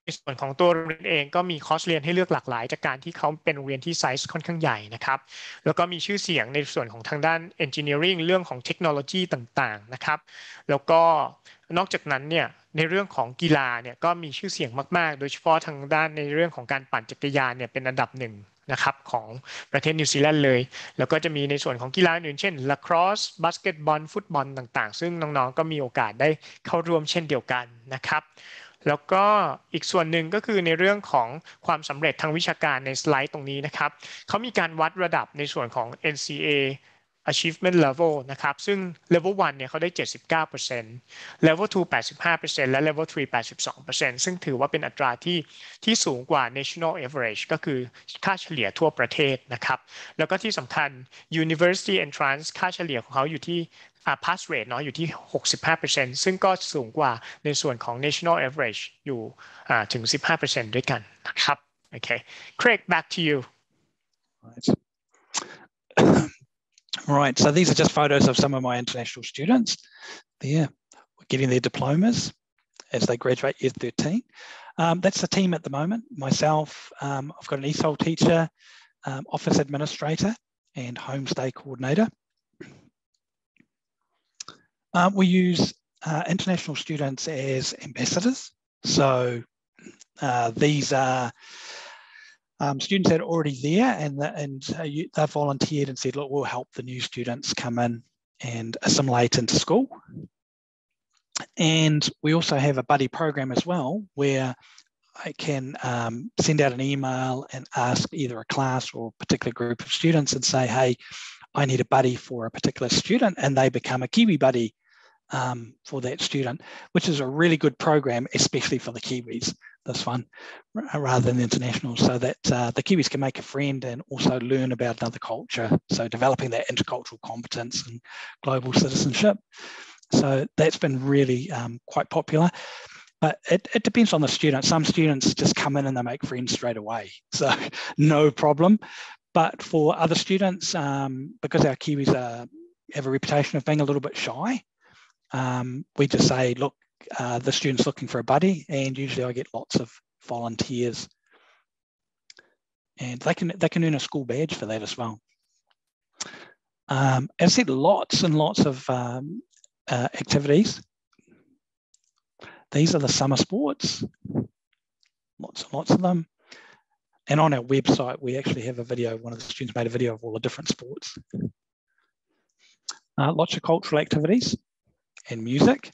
Speaker 3: ในส่วนของตัวโรงเรียนเองก็มีคอร์สเรียนให้เลือกหลากหลายจากการที่เขาเป็นโรงเรียนที่ไซส์ค่อนข้างใหญ่นะครับแล้วก็มีชื่อเสียงในส่วนของทางด้าน engineering เรื่องของเทคโนโลยีต่างๆนะครับแล้วก็นอกจากนั้นเนี่ยในเรื่องของกีฬาเนี่ยก็มีชื่อเสียงมากๆโดยเฉพาะทางด้านในเรื่องของการปั่นจักรยานเนี่ยเป็นอันดับหนึ่งนะครับของประเทศนิวซีแลนด์เลยแล้วก็จะมีในส่วนของกีฬาอื่นเช่นลาครอสบาสเกตบอลฟุตบอลต่างๆซึ่งน้องๆก็มีโอกาสได้เข้าร่วมเช่นเดียวกันนะครับแล้วก็อีกส่วนหนึ่งก็คือในเรื่องของความสำเร็จทางวิชาการในสไลด์ตรงนี้นะครับเขามีการวัดระดับในส่วนของ NCA achievement level นะครับซึ่ง level 1เนี่ยเขาได้ 79% level 2 85% และ level 3 82% ซึ่งถือว่าเป็นอัตราที่สูงกว่า national average ก็คือค่าเฉลี่ยทั่วประเทศนะครับแล้วก็ที่สำคัญ university entrance ค่าเฉลี่ยของเขาอยู่ที่pass rate เนาะอยู่ที่ 65% ซึ่งก็สูงกว่าในส่วนของ national average อยู่ถึง 15% ด้วยกันนะครับโอเค Craig back to you
Speaker 4: Right, so these are just photos of some of my international students there, getting their diplomas as they graduate year 13. That's the team at the moment. Myself, I've got an ESOL teacher, office administrator, and homestay coordinator. We use international students as ambassadors. So these are students that are already there and they've volunteered and said, look, we'll help the new students come in and assimilate into school. And we also have a buddy program as well, where I can send out an email and ask either a class or a particular group of students and say, hey, I need a buddy for a particular student, and they become a Kiwi buddy for that student, which is a really good program, especially for the Kiwis, this one, rather than international, so that the Kiwis can make a friend and also learn about another culture. So developing that intercultural competence and global citizenship. So that's been really quite popular. But it depends on the student. Some students just come in and they make friends straight away. So no problem. But for other students, because our Kiwis have a reputation of being a little bit shy, we just say, look, the student's looking for a buddy, and usually I get lots of volunteers. And they can earn a school badge for that as well. As I said, lots and lots of activities. These are the summer sports, lots and lots of them. And on our website, we actually have a video. One of the students made a video of all the different sports. Lots of cultural activities and music.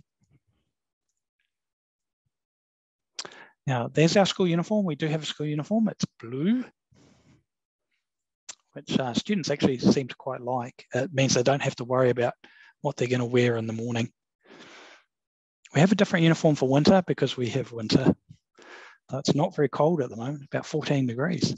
Speaker 4: Now, there's our school uniform. We do have a school uniform. It's blue, which students actually seem to quite like. It means they don't have to worry about what they're going to wear in the morning. We have a different uniform for winter because we have winter. It's not very cold at the moment, about 14 degrees.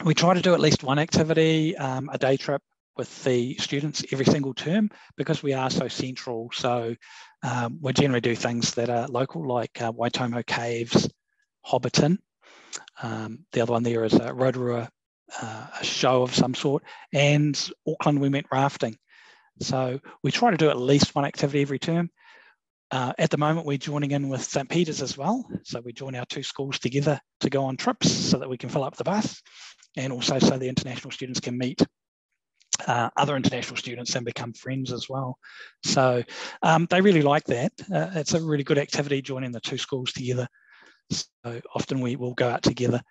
Speaker 4: We try to do at least one activity a day trip with the students every single term because we are so central. So we generally do things that are local, like Waitomo Caves, Hobbiton. The other one there is Rotorua, a show of some sort, and Auckland we went rafting. So we try to do at least one activity every term. At the moment, we're joining in with St. Peter's as well. So we join our two schools together to go on trips so that we can fill up the bus, and also so the international students can meet other international students and become friends as well. So they really like that. It's a really good activity joining the two schools together. So often we will go out together.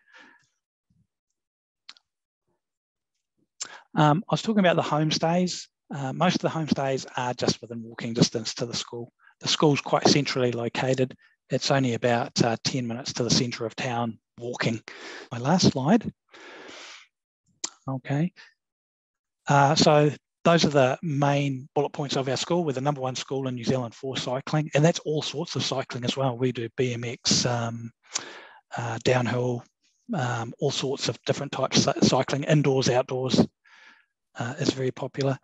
Speaker 4: I was talking about the homestays. Most of the homestays are just within walking distance to the school. The school's quite centrally located. It's only about 10 minutes to the centre of town walking. My last slide. Okay. So those are the main bullet points of our school. We're the #1 school in New Zealand for cycling, and that's all sorts of cycling as well. We do BMX, downhill, all sorts of different types of cycling, indoors, outdoors is very popular.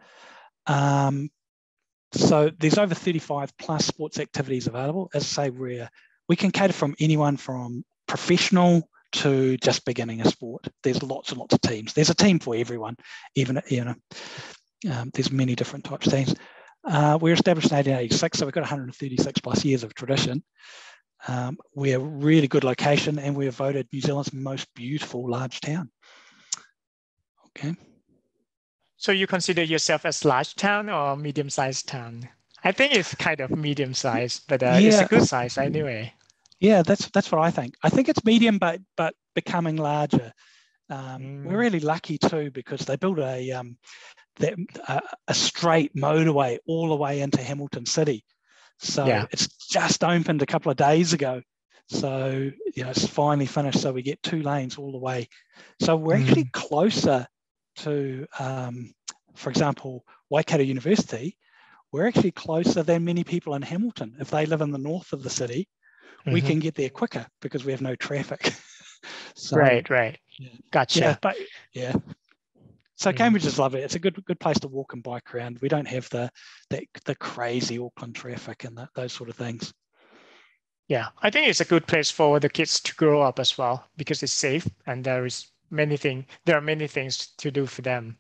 Speaker 4: So there's over 35 plus sports activities available. As I say, we can cater from anyone from professional to just beginning a sport. There's lots and lots of teams. There's a team for everyone, even, there's many different types of teams. We're established in 1886, so we've got 136 plus years of tradition. We're a really good location, and we're voted New Zealand's most beautiful large town. Okay.
Speaker 3: So you consider yourself as large town or medium-sized town? I think it's kind of medium-sized, but it's a good size anyway.
Speaker 4: Yeah, that's what I think. I think it's medium, but becoming larger. We're really lucky too because they built a straight motorway all the way into Hamilton City. So it's just opened a couple of days ago. So it's finally finished. So we get 2 lanes all the way. So we're actually closer to, for example, Waikato University. We're actually closer than many people in Hamilton. If they live in the north of the city, we can get there quicker because we have no traffic. So,
Speaker 3: right.
Speaker 4: Yeah.
Speaker 3: Gotcha.
Speaker 4: So Cambridge is lovely. It's a good place to walk and bike around. We don't have the crazy Auckland traffic and those sort of things.
Speaker 3: Yeah, I think it's a good place for the kids to grow up as well because it's safe and there are many things to do for them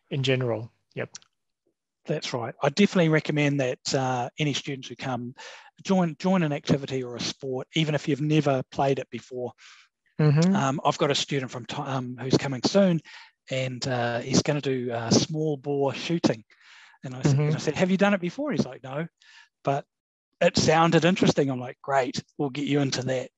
Speaker 3: in general. Yep. That's
Speaker 4: right. I definitely recommend that any students who come join an activity or a sport, even if you've never played it before. I've got a student from who's coming soon, and he's going to do small bore shooting. And I said, have you done it before? He's like, no, but it sounded interesting. I'm like, great, we'll get you into that.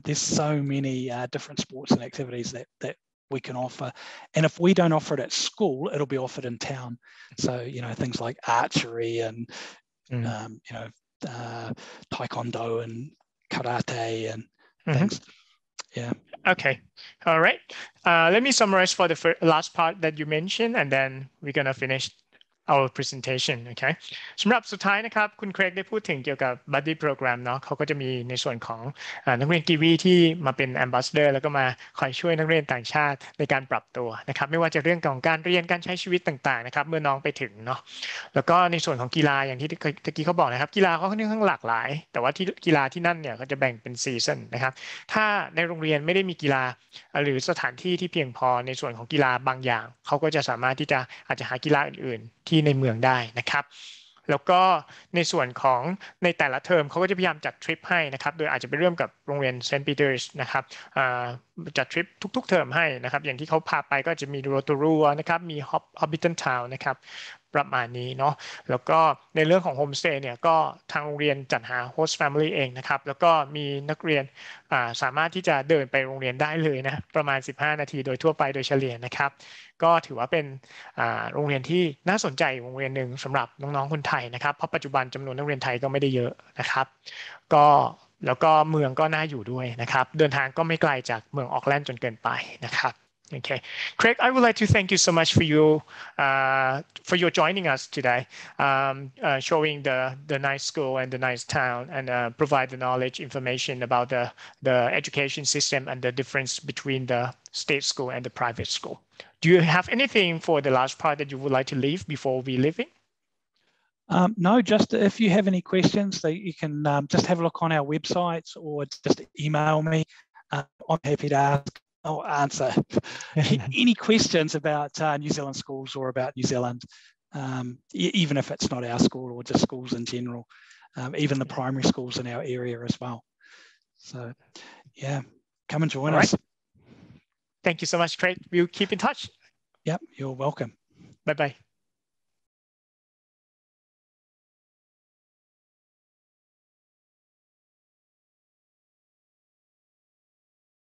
Speaker 4: There's so many different sports and activities that we can offer. And if we don't offer it at school, it'll be offered in town. So, things like archery and, taekwondo and karate and things. Yeah.
Speaker 3: Okay. All right. Let me summarize for the last part that you mentioned, and then we're going to finish our presentation. Okay. สำหรับสุดท้ายนะครับคุณเครกได้พูดถึงเกี่ยวกับ Buddy Program เนาะเขาก็จะมีในส่วนของนักเรียนกีวีที่มาเป็น Ambassador แล้วก็มาคอยช่วยนักเรียนต่างชาติในการปรับตัวนะครับไม่ว่าจะเรื่องของการเรียนการใช้ชีวิตต่างๆนะครับเมื่อน้องไปถึงเนาะแล้วก็ในส่วนของกีฬาอย่างที่ตะกี้เขาบอกนะครับกีฬาเขาค่อนข้างหลากหลายแต่ว่าที่กีฬาที่นั่นเนี่ยเขาจะแบ่งเป็นซีซั่นนะครับถ้าในโรงเรียนไม่ได้มีกีฬาหรือสถานที่ที่เพียงพอในส่วนของกีฬาบางอย่างเขาก็จะสามารถที่จะอาจจะหากีฬาอื่นๆที่ในเมืองได้นะครับแล้วก็ในส่วนของในแต่ละเทอมเขาก็จะพยายามจัดทริปให้นะครับโดยอาจจะไปเริ่มกับโรงเรียนเซนต์ปีเตอร์สนะครับจัดทริปทุกๆเทอมให้นะครับอย่างที่เขาพาไปก็จะมีโรโตรัวนะครับมีฮอบบิทตันทาวน์นะครับประมาณนี้เนาะแล้วก็ในเรื่องของโฮมสเตย์เนี่ยก็ทางโรงเรียนจัดหาโฮสต์แฟมิลี่เองนะครับแล้วก็มีนักเรียนสามารถที่จะเดินไปโรงเรียนได้เลยนะประมาณ15นาทีโดยทั่วไปโดยเฉลี่ยนะครับก็ถือว่าเป็นโรงเรียนที่น่าสนใจโรงเรียนหนึ่งสำหรับน้องๆคนไทยนะครับเพราะปัจจุบันจำนวนนักเรียนไทยก็ไม่ได้เยอะนะครับแล้วก็เมืองก็น่าอยู่ด้วยนะครับเดินทางก็ไม่ไกลจากเมืองออกแลนด์จนเกินไปนะครับ Okay, Craig, I would like to thank you so much for your joining us today, showing the nice school and the nice town, and provide the knowledge, information about the education system and the difference between the state school and the private school. Do you have anything for the last part that you would like to leave before we leaving?
Speaker 4: No, just if you have any questions, you can just have a look on our websites or just email me. I'm happy to ask or answer any questions about New Zealand schools or about New Zealand, even if it's not our school or just schools in general, even the primary schools in our area as well. So, yeah, come and join us.
Speaker 3: Thank you so much, Craig. We'll keep in touch.
Speaker 4: Yep, you're welcome.
Speaker 3: Bye-bye.